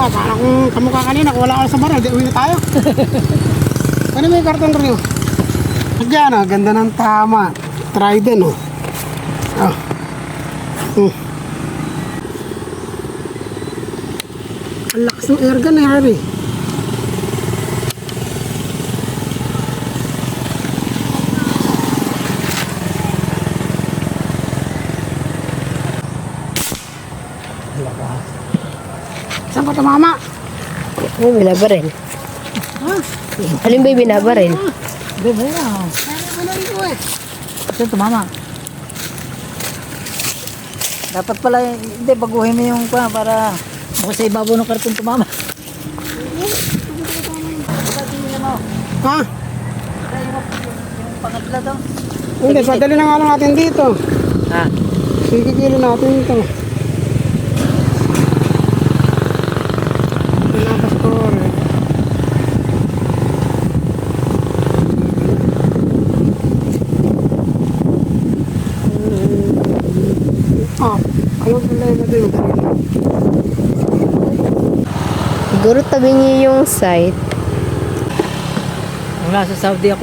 Ah, parang kung kamukha kanina, kung wala ka sa baril, di uwi na tayo. Ano may karton rin yun? Diyan, oh, ganda ng tama. Trident, oh. Oh. Ang lakas ng airgun eh, Harry. Saan ko tumama? Ay, binabaril. Ha? Alin ba yung binabaril? Hindi ba yan? Ano rin ko eh? Saan tumama? Dapat pala, hindi, baguhin mo yung para baka sa ibabaw ng karton tumama. Ha? Yung pangatla daw. Hindi, padali na nga lang natin dito. Ah, Sigigilin natin ito. Pinapastore. Ah, anong problema din? Siguro tabi niyo yung site. nung nasa Saudi ako,